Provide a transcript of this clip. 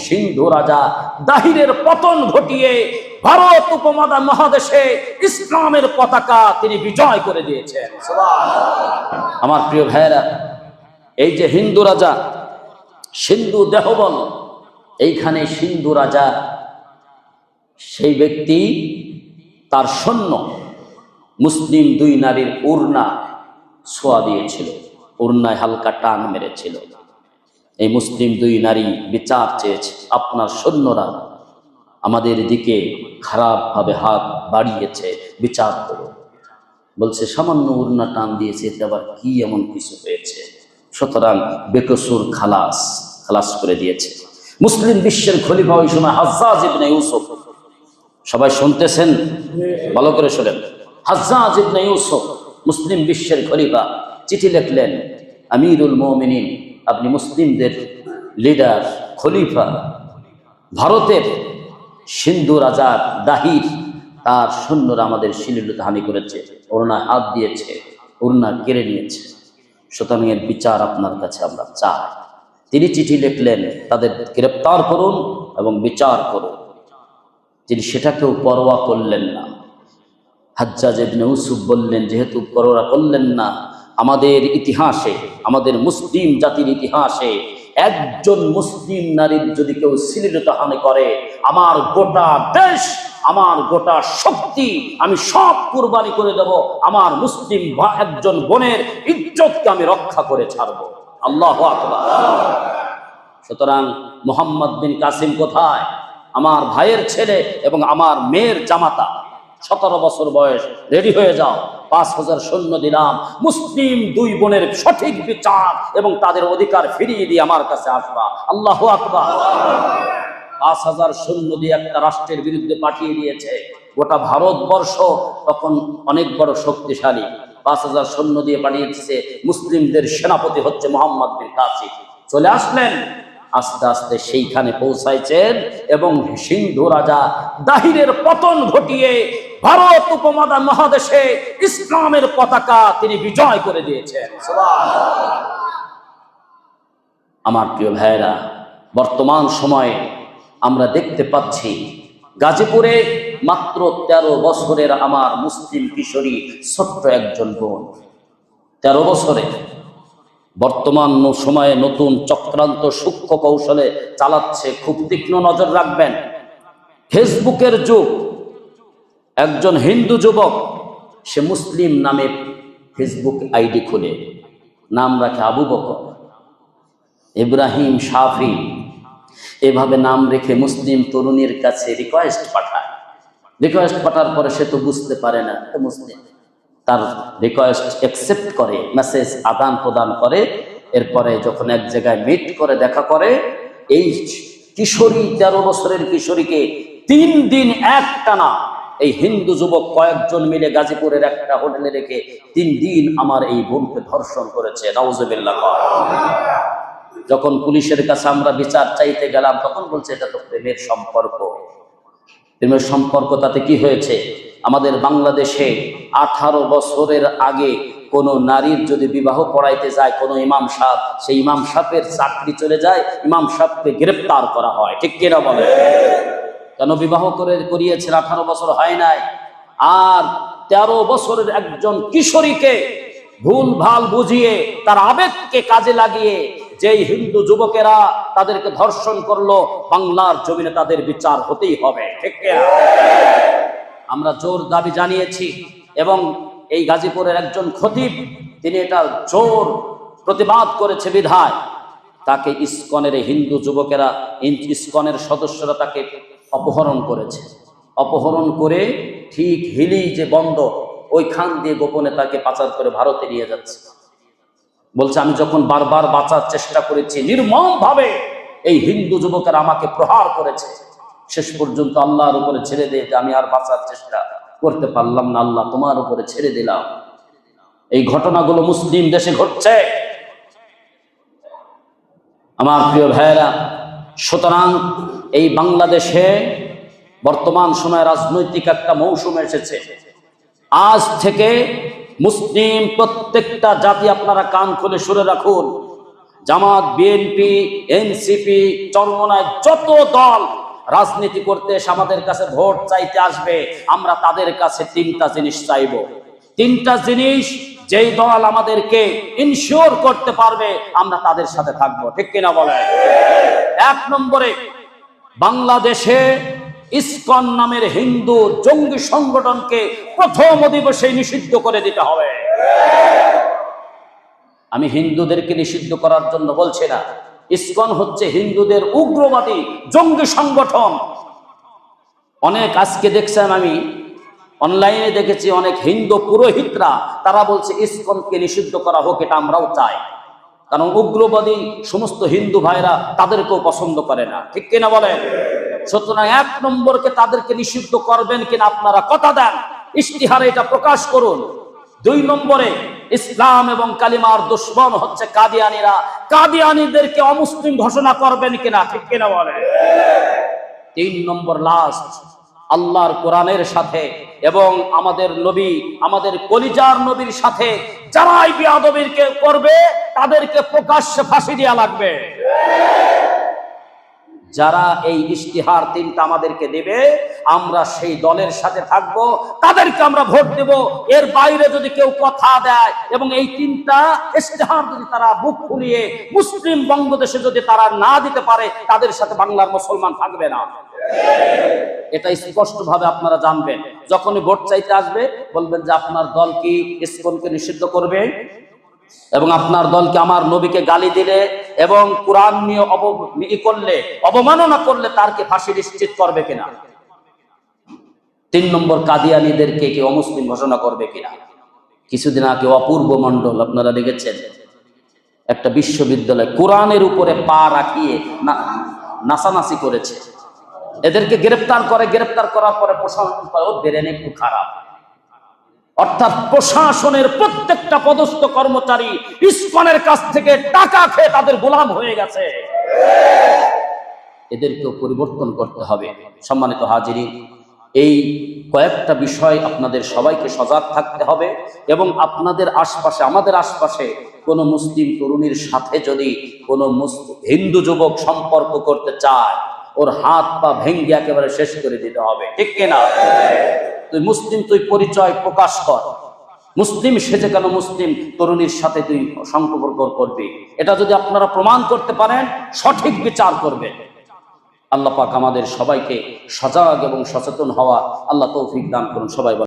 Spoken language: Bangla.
সিন্ধু রাজা দাহিরের পতন ঘটিয়ে ভারত উপমহাদেশে ইসলামের পতাকা তিনি বিজয় করে দিয়েছেন। সুবহানাল্লাহ। আমার প্রিয় ভাইয়েরা, এই যে হিন্দু রাজা সিন্ধু দেহবল, এইখানে সিন্ধু রাজা সেই ব্যক্তি তার সৈন্য মুসলিম দুই নারীর ওড়না ছোঁয়া দিয়েছিল, ওড়নায় হালকা টান মেরেছিল। এই মুসলিম দুই নারী বিচার চেয়েছে, আপনার সৈন্যরা আমাদের দিকে খারাপভাবে হাত বাড়িয়েছে, বিচার করো। বলছে সামান্য ওড়না টান দিয়েছে, এতে আবার কি এমন কিছু হয়েছে? সুতরাং বেকসুর খালাস করে দিয়েছে। মুসলিম বিশ্বের খলিফা ওই সময় হাজ্জাজ ইবনে ইউসুফ। সবাই শুনতেছেন? ভালো করে শোনেন। হাজ্জাজ ইবনে ইউসুফ মুসলিম বিশ্বের খলিফা চিঠি লিখলেন, আমিরুল মুমিনিন, আপনি মুসলিমদের লিডার, খলিফা, ভারতের সিন্ধু রাজা দাহির তার সৈন্যরা আমাদের শ্লীলতাহানি করেছে, ওড়না হাত দিয়েছে, ওড়না কেড়ে নিয়েছে, সুতরাং এর বিচার আপনার কাছে আমরা চাই। তিনি চিঠি লিখলেন, তাদের গ্রেপ্তার করুন এবং বিচার করুন। তিনি সেটাকেও পরোয়া করলেন না। হাজ্জাজ ইবনে ইউসুফ বললেন, যেহেতু পরোয়া করলেন না, আমাদের ইতিহাসে, আমাদের মুসলিম জাতির ইতিহাসে একজন মুসলিম নারীর যদি কেউ শ্লীলতাহানি করে, আমার গোটা দেশ, আমার গোটা শক্তি আমি সব কুরবানি করে দেব, আমার মুসলিম একজন বোনের ইজ্জতকে আমি রক্ষা করে ছাড়ব। আল্লাহু আকবার। সুতরাং মুহাম্মদ বিন কাসিম কোথায়? আমার ভাইয়ের ছেলে এবং আমার মেয়ের জামাতা, 17 বছর বয়স, রেডি হয়ে যাও, 5000 সৈন্য দিলাম, মুসলিম দুই বোনের সঠিক বিচার এবং তাদের অধিকার ফিরিয়ে দিয়ে আমার কাছে আসবা। আল্লাহু আকবার। 5000 সৈন্য দিয়ে একটা রাষ্ট্রের বিরুদ্ধে পাঠিয়ে দিয়েছে। গোটা ভারতবর্ষ তখন অনেক বড় শক্তিশালী। 5000 সৈন্য দিয়ে পাঠিয়ে দিচ্ছে। মুসলিমদের সেনাপতি হচ্ছে মুহাম্মদ বিন কাসিম। চলে আসলেন, আস্তে আস্তে সেইখানে পৌঁছাইছেন এবং সিন্ধু রাজা দাহিরের পতন ঘটিয়ে ভারত উপমহাদেশে ইসলামের পতাকা তিনি বিজয় করে দিয়েছেন। সুবহানাল্লাহ। আমার প্রিয় ভাইয়েরা, বর্তমান সময়ে আমরা দেখতে পাচ্ছি গাজীপুরে মাত্র 13 বছরের আমার মুসলিম কিশোরী, ছোট্ট একজন বোন, 13 বছরে, বর্তমান সময়ে নতুন চক্রান্ত সূক্ষ্ম কৌশলে চালাচ্ছে। খুব তীক্ষ্ণ নজর রাখবেন। ফেসবুকের যুগ। একজন হিন্দু যুবক, সে মুসলিম নামে ফেসবুক আইডি খুলে নাম রাখে আবু বকর, ইব্রাহিম, শাফি, এভাবে নাম রেখে মুসলিম তরুণীর কাছে রিকোয়েস্ট পাঠায়। রিকোয়েস্ট পাঠার পরে সে তো বুঝতে পারে না মুসলিম, তার রিকোয়েস্ট অ্যাকসেপ্ট করে, মেসেজ আদান প্রদান করে। এরপরে যখন এক জায়গায় মিট করে, দেখা করে, এই কিশোরী, 13 বছরের কিশোরীকে 3 দিন একটানা এই হিন্দু যুবক কয়েকজন মিলে গাজীপুরের একটা হোটেলে রেখে 3 দিন আমার এই বোনকে ধর্ষণ করেছে। নাউজুবিল্লাহ। যখন পুলিশের কাছে আমরা বিচার চাইতে গেলাম, তখন বলছে এটা তো প্রেমের সম্পর্ক। প্রেমের সম্পর্ক, তাতে কি হয়েছে? আমাদের বাংলাদেশে 18 বছরের আগে কোনো নারীর যদি বিবাহ পড়াইতে যায় কোনো ইমাম সাহেব, সেই ইমাম সাহেবের চাকরি চলে যায়, ইমাম সাহেবকে গ্রেফতার করা হয়। ঠিক কিনা বলে? কেন বিবাহ করিয়েছেন? 18 বছর হয় নাই। আর 13 বছরের একজন কিশোরীকে ভুল ভাল বুঝিয়ে, তার আবেগকে কাজে লাগিয়ে যেই হিন্দু যুবকেরা তাদেরকে ধর্ষণ করলো, বাংলার জমিনে তাদের বিচার হতেই হবে। ঠিক কিনা? আমরা জোর দাবি জানিয়েছি এবং এই গাজীপুরের একজন খতিব, তিনি এটা জোর প্রতিবাদ করেছে বিধায় তাকে ইসকনের হিন্দু যুবকেরা, ইসকনের সদস্যরা তাকে অপহরণ করেছে। অপহরণ করে ঠিক হিলি যে বন্দর, ওইখান দিয়ে গোপনে তাকে পাচার করে ভারতে নিয়ে যাচ্ছে। বলছে, আমি যখন বারবার বাঁচার চেষ্টা করেছি, নির্মম ভাবে এই হিন্দু যুবকেরা আমাকে প্রহার করেছে। শেষ পর্যন্ত আল্লাহর উপরে ছেড়ে দিয়ে আমি আর বাঁচার চেষ্টা করতে পারলাম না, আল্লাহ তোমার উপরে ছেড়ে দিলাম। এই ঘটনাগুলো মুসলিম দেশে ঘটছে আমার প্রিয় ভাইয়েরা। সুতরাং এই বাংলাদেশে বর্তমান সময়ে রাজনৈতিক একটা মৌসুম এসেছে। আজ থেকে মুসলিম প্রত্যেকটা জাতি আপনারা কান খুলে শুনে রাখুন, জামাত, বিএনপি, এনসিপি, চরমনায় যত দল রাজনীতি করতে এসে আমাদের কাছে ভোট চাইতে আসবে, আমরা তাদের কাছে তিনটা জিনিস চাইব। তিনটা জিনিস যেই দল আমাদেরকে ইনশিওর করতে পারবে আমরা তাদের সাথে থাকবো, ঠিক কিনা বলেন? এক নম্বরে, বাংলাদেশে ইসকন নামের হিন্দু জঙ্গি সংগঠনকে প্রথম অধিবেশনে নিষিদ্ধ করে দিতে হবে। আমি হিন্দুদেরকে নিষিদ্ধ করার জন্য বলছি না, ইসকন হচ্ছে হিন্দুদের উগ্রবাদী জঙ্গি সংগঠন। অনেক আজকে দেখছেন, আমি অনলাইনে দেখেছি অনেক হিন্দু পুরোহিতরা তারা বলছে ইসকনকে নিষিদ্ধ করা হোক, এটা আমরাও চাই। কারণ উগ্রবাদী সমস্ত হিন্দু ভাইরা তাদেরকেও পছন্দ করে না, ঠিক কিনা বলেন? সুতরাং এক নম্বরকে তাদেরকে নিষিদ্ধ করবেন কিনা আপনারা কথা দেন, ইশতিহারে এটা প্রকাশ করুন। দুই নম্বরে, ইসলাম এবং কালিমার দুশমন হচ্ছে কাদিয়ানীরা, কাদিয়ানীদেরকে অমুসলিম ঘোষণা করবেন কিনা, ঠিক কিনা বলেন? তিন নম্বর, লাস্ট, আল্লাহর কোরআনের সাথে এবং আমাদের নবী, আমাদের কলিজার নবীর সাথে যারাই বেয়াদবিকে করবে তাদেরকে প্রকাশ্যে ফাঁসি দেওয়া লাগবে। যারা এই ইশতিহার তিনটা আমাদেরকে দেবে আমরা সেই দলের সাথে থাকবো, তাদেরকে আমরা ভোট দেব। এর বাইরে যদি কেউ কথা দেয় এবং এই তিনটা ইশতিহার যদি তারা বুক ফুলিয়ে মুসলিম বঙ্গদেশে যদি তারা না দিতে পারে, তাদের সাথে বাংলার মুসলমান থাকবে না। এটা স্পষ্ট ভাবে আপনারা জানবেন। যখনই ভোট চাইতে আসবে বলবেন যে আপনার দল কি ইসকনকে নিষিদ্ধ করবে, এবং আপনার দলকে আমার নবীকে গালি দিলে এবং কোরআন নিয়ে অবমাননা করলে তার কি ফাঁসি নিশ্চিত করবে কিনা। তিন নম্বর, কাদিয়ানীদেরকে কি অমুসলিম ঘোষণা করবে কিনা। কিছুদিন আগে অপূর্ব মণ্ডল, আপনারা দেখেছেন, একটা বিশ্ববিদ্যালয় কোরআনের উপরে পা রাখিয়ে নাচানাচি করেছে। এদেরকে গ্রেফতার করার পরে প্রশাসন করে ও ব্রেন একটু খারাপ। অর্থাৎ প্রশাসনের প্রত্যেকটা পদস্থ কর্মচারী ইসকনের কাছ থেকে টাকা খেয়ে তাদের গোলাম হয়ে গেছে। এদেরকেও পরিবর্তন করতে হবে। সম্মানিত হাজিরিন, এই কয়েকটা বিষয় আপনাদের সবাইকে সজাগ থাকতে হবে। এবং আপনাদের আশপাশে, আমাদের আশপাশে কোনো মুসলিম তরুণীর সাথে যদি কোনো হিন্দু যুবক সম্পর্ক করতে চায়, ওর হাত পা ভেঙ্গে একেবারে শেষ করে দিতে হবে, ঠিক কিনা? তুই মুসলিম, তুই পরিচয় প্রকাশ কর। মুসলিম সেজে কেন মুসলিম তরুণীর সাথে তুই সম্পর্ক করবি? এটা যদি আপনারা প্রমাণ করতে পারেন, সঠিক বিচার করবেন। আল্লাহ পাক আমাদের সবাইকে সজাগ এবং সচেতন হওয়া আল্লাহ তৌফিক দান করুন। সবাই